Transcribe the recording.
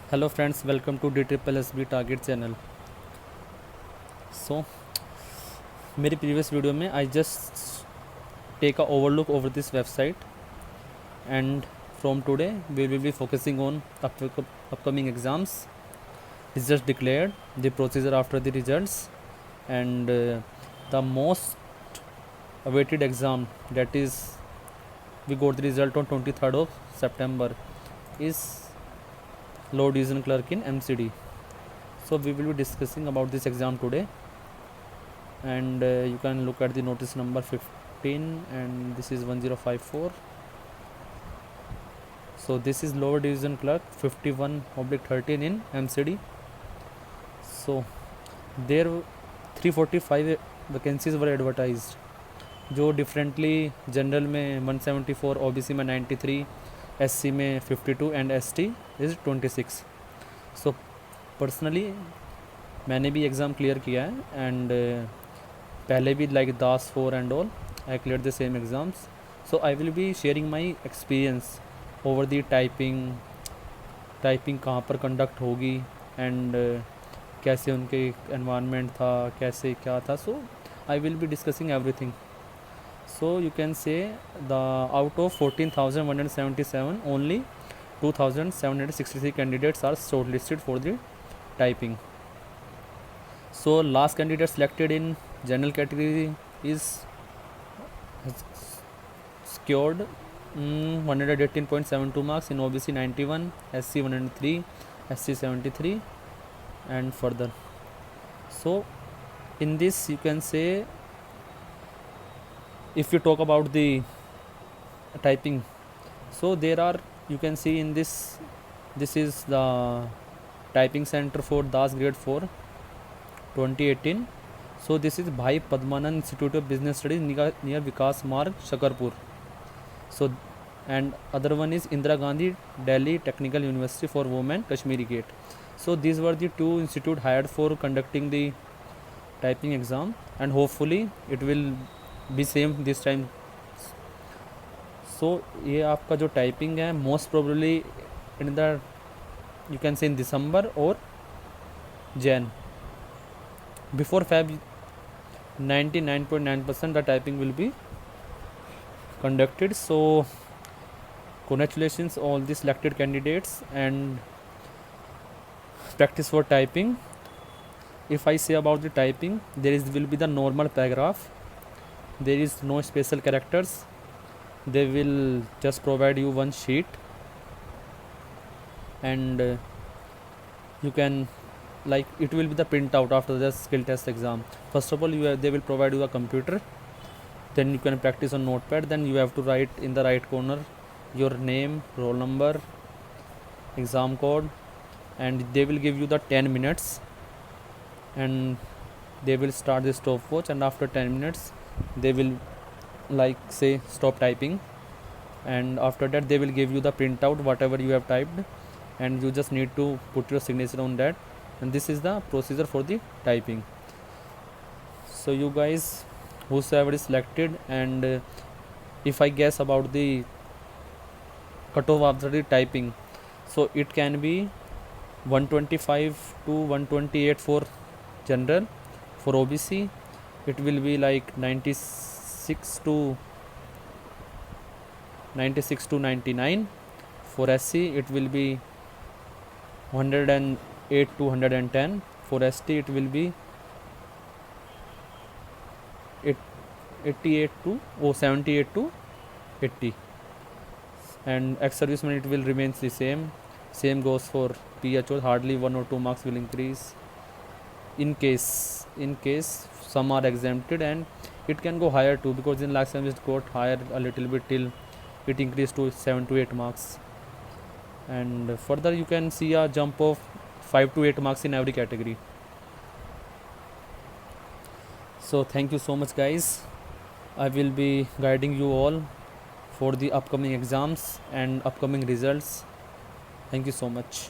Hello friends, welcome to DSSB target channel. So मेरी previous video में I just take a overlook over this website and from today we will be focusing on upcoming exams, results declared, the procedure after the results, and the most awaited exam, that is we got the result on 23rd of September, is Law Division Clerk in MCD. So we will be discussing about this exam today, and you can look at the notice number 15, and this is 1054. So this is lower division clerk 51/13 in MCD. So there 345 vacancies were advertised, जो differently general में 174, OBC में 93, SC में 52 and ST is 26. So personally मैंने भी exam clear किया है, and पहले भी like Das 4 and all I clear the same exams. So I will be sharing my experience over the typing कहाँ पर कंडक्ट होगी, एंड कैसे उनके एनवायरनमेंट था, कैसे क्या था. So I will be discussing everything. So you can see the out of 14,177 only 2,763 candidates are short listed for the typing. So last candidate selected in general category is secured 118.72 marks, in OBC 91, SC 103, SC 73, and further. So in this you can say, if you talk about the typing, so there are, you can see in this is the typing center for Das grade 4 2018. So this is Bhai Padmanand Institute of Business Studies near Vikas Marg, Shakarpur. So and other one is Indira Gandhi Delhi Technical University for Women, Kashmiri Gate. So these were the two institute hired for conducting the typing exam, and hopefully it will be same this time. So ये आपका जो typing है most probably in the, you can से इन दिसंबर और Jain. Before Feb, 99.9% the typing will be conducted. So congratulations all the selected candidates, and practice for typing. If I say about the typing, will be the normal paragraph. There is no special characters. They will just provide you one sheet, and you can, like, it will be the printout after the skill test exam. First of all they will provide you a computer, then you can practice on notepad. Then you have to write in the right corner your name, roll number, exam code, and they will give you the 10 minutes, and they will start the stopwatch, and after 10 minutes they will like say stop typing, and after that they will give you the printout whatever you have typed, and you just need to put your signature on that, and this is the procedure for the typing. So you guys, whosoever is selected, and if I guess about the cutoff after the typing, so it can be 125 to 128 for general. For OBC it will be like 96 to 99. For SC it will be 108 to 110. For ST it will be 88 to 78 to 80, and ex-serviceman it will remains the same goes for PHO. Hardly 1 or 2 marks will increase in case some are exempted, and it can go higher too, because in last time it got higher a little bit till it increased to 7 to 8 marks, and further you can see a jump of 5 to 8 marks in every category. So thank you so much guys. I will be guiding you all for the upcoming exams and upcoming results. Thank you so much.